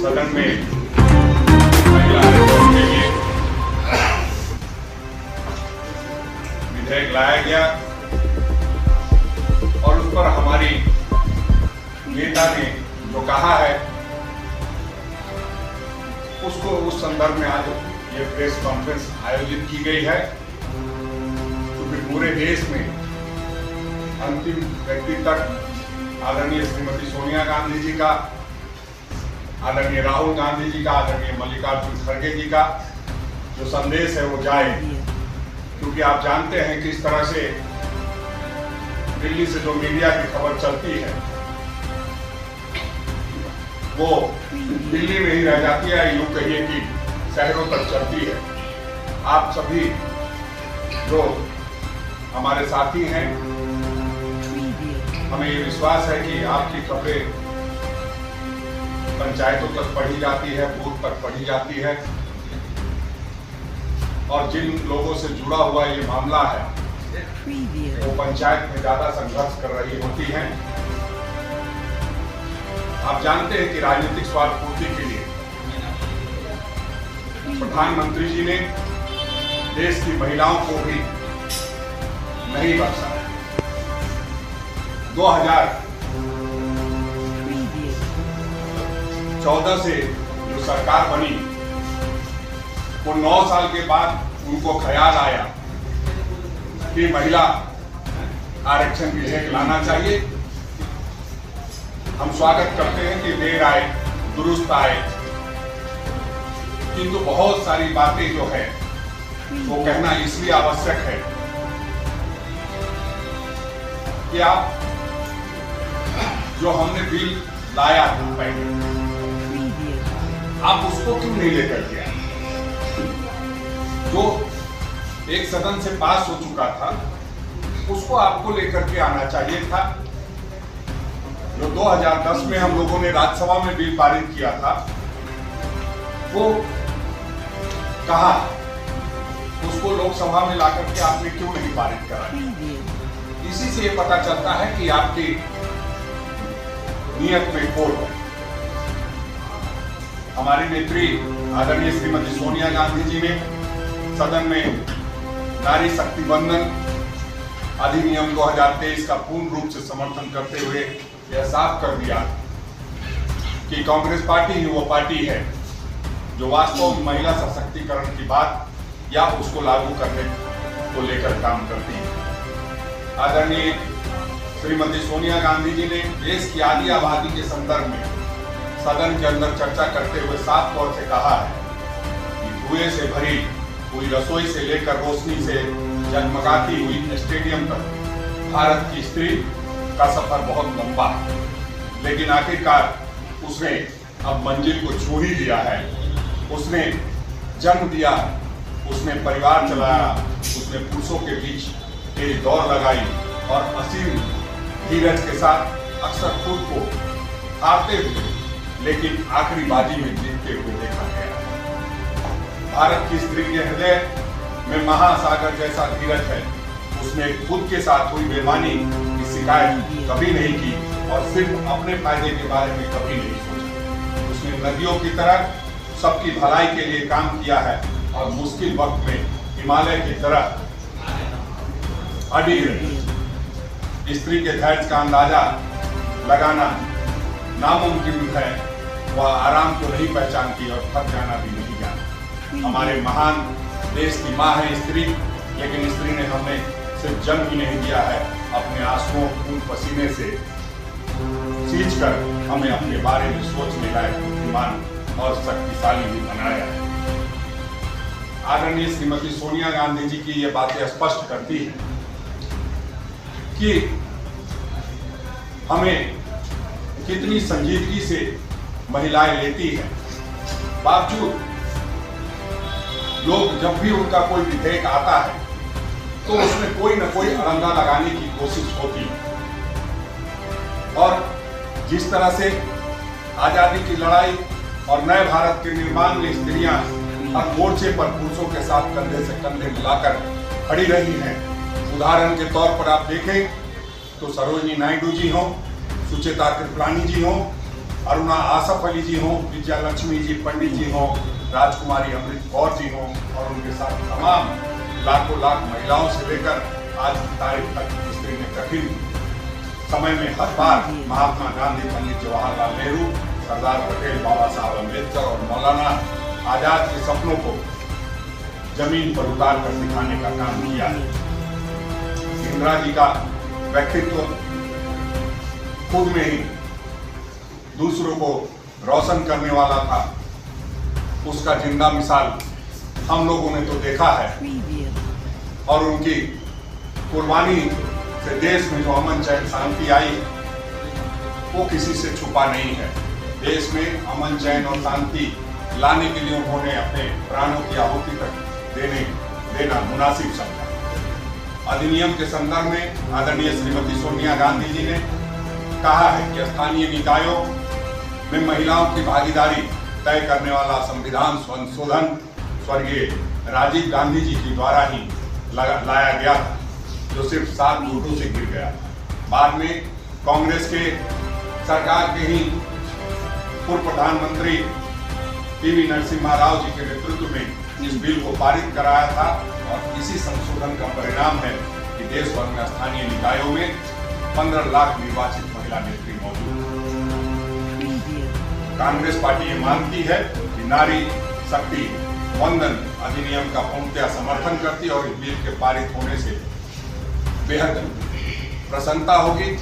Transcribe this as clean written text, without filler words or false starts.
सदन में महिला आरक्षण के लिए विधेयक लाया गया और उस पर हमारी नेता ने जो कहा है उसको उस संदर्भ में आज ये प्रेस कॉन्फ्रेंस आयोजित की गई है, क्योंकि पूरे देश में अंतिम व्यक्ति तक आदरणीय श्रीमती सोनिया गांधी जी का, आदरणीय राहुल गांधी जी का, आदरणीय मल्लिकार्जुन खड़गे जी का जो संदेश है वो जाए। क्योंकि आप जानते हैं कि इस तरह से दिल्ली से जो मीडिया की खबर चलती है वो दिल्ली में ही रह जाती है, यूं कहिए कि शहरों तक चलती है। आप सभी जो हमारे साथी हैं, हमें ये विश्वास है कि आपकी खबरें पंचायतों तक पढ़ी जाती है, बूथ तक पढ़ी जाती है और जिन लोगों से जुड़ा हुआ ये मामला है वो पंचायत में ज्यादा संघर्ष कर रही होती हैं। आप जानते हैं कि राजनीतिक स्वार्थ पूर्ति के लिए प्रधानमंत्री जी ने देश की महिलाओं को भी नहीं बख्शा। 2014 से जो सरकार बनी वो 9 साल के बाद उनको ख्याल आया कि महिला आरक्षण विधेयक लाना चाहिए। हम स्वागत करते हैं कि देर आए दुरुस्त आए, किंतु बहुत सारी बातें जो है वो कहना इसलिए आवश्यक है कि आप जो हमने बिल लाया था पहले, आप उसको क्यों नहीं लेकर के आए? जो एक सदन से पास हो चुका था उसको आपको लेकर के आना चाहिए था। जो 2010 में हम लोगों ने राज्यसभा में बिल पारित किया था वो कहा, उसको लोकसभा में लाकर के आपने क्यों नहीं पारित करा? इसी से ये पता चलता है कि आपकी नियत में खोट है। हमारी नेत्री आदरणीय श्रीमती सोनिया गांधी जी ने सदन में नारी शक्ति बंधन अधिनियम 2023 का पूर्ण रूप से समर्थन करते हुए यह साफ कर दिया कि कांग्रेस पार्टी ही वो पार्टी है जो वास्तव में महिला सशक्तिकरण की बात या उसको लागू करने को लेकर काम करती है। आदरणीय श्रीमती सोनिया गांधी जी ने देश की आधी आबादी के संदर्भ में सदन के अंदर चर्चा करते हुए साफ तौर से कहा है कि धुएं से भरी हुई रसोई से लेकर रोशनी से जगमगाती हुई स्टेडियम तक भारत की स्त्री का सफर बहुत लंबा है, लेकिन आखिरकार उसने अब मंजिल को छू ही दिया है। उसने जन्म दिया, उसने परिवार चलाया, उसने पुरुषों के बीच तेज दौड़ लगाई और असीम धीरज के साथ अक्सर खुद को हारते हुए लेकिन आखिरी बाजी में जीतते हुए देखा गया। भारत की स्त्री के हृदय में महासागर जैसा धीरज है। उसने खुद के साथ हुई बेईमानी की शिकायत कभी नहीं की और सिर्फ अपने फायदे के बारे में कभी नहीं सोचा। उसने नदियों की तरह सबकी भलाई के लिए काम किया है और मुश्किल वक्त में हिमालय की तरह अडिग रही। स्त्री के धैर्य का अंदाजा लगाना नामुमकिन है। वह आराम को नहीं पहचानती और थक जाना भी नहीं जानती। हमारे महान देश की माँ है स्त्री, लेकिन स्त्री ने हमें सिर्फ जन्म ही नहीं दिया है, अपने आंसुओं खून पसीने से सींच कर हमें अपने बारे में सोचने लायक बुद्धिमान और शक्तिशाली भी बनाया है। आदरणीय श्रीमती सोनिया गांधी जी की ये बातें स्पष्ट करती है कि हमें कितनी संजीदगी से महिलाएं लेती है। बावजूद लोग जब भी उनका कोई विधेयक आता है तो उसमें कोई न कोई अड़ंगा लगाने की कोशिश होती है। और जिस तरह से आजादी की लड़ाई और नए भारत के निर्माण में स्त्रियां हर मोर्चे पर पुरुषों के साथ कंधे से कंधे मिलाकर खड़ी रही हैं। उदाहरण के तौर पर आप देखें तो सरोजिनी नायडू जी हों, सुचेता कृपलानी जी हों अरुणा आसफ अली जी हों, विजया लक्ष्मी जी पंडित जी हों, राजकुमारी अमृत कौर जी हों और उनके साथ तमाम लाखों लाख महिलाओं से लेकर आज की तारीख तक स्त्री ने कठिन समय में हर बार महात्मा गांधी, पंडित जवाहरलाल नेहरू, सरदार पटेल, बाबा साहब अम्बेडकर और मौलाना आजाद के सपनों को जमीन पर उतार कर दिखाने का काम किया है। इंदिरा जी का व्यक्तित्व खुद में ही दूसरों को रोशन करने वाला था। उसका जिंदा मिसाल हम लोगों ने तो देखा है और उनकी कुर्बानी से देश में जो अमन चैन शांति आई वो किसी से छुपा नहीं है। देश में अमन चैन और शांति लाने के लिए उन्होंने अपने प्राणों की आहुति तक देना मुनासिब समझा। अधिनियम के संदर्भ में आदरणीय श्रीमती सोनिया गांधी जी ने कहा है कि स्थानीय निकायों में महिलाओं की भागीदारी तय करने वाला संविधान संशोधन स्वर्गीय राजीव गांधी जी के द्वारा ही लाया गया था, जो सिर्फ 7 वोटों से गिर गया। बाद में कांग्रेस के सरकार के ही पूर्व प्रधानमंत्री पीवी नरसिम्हा राव जी के नेतृत्व में इस बिल को पारित कराया था और इसी संशोधन का परिणाम है कि देश भर में स्थानीय निकायों में 15 लाख निर्वाचित महिला नेत्री मौजूद हैं। कांग्रेस पार्टी ये मानती है कि नारी शक्ति वंदन अधिनियम का पूर्णतः समर्थन करती है और इस बिल के पारित होने से बेहद प्रसन्नता होगी।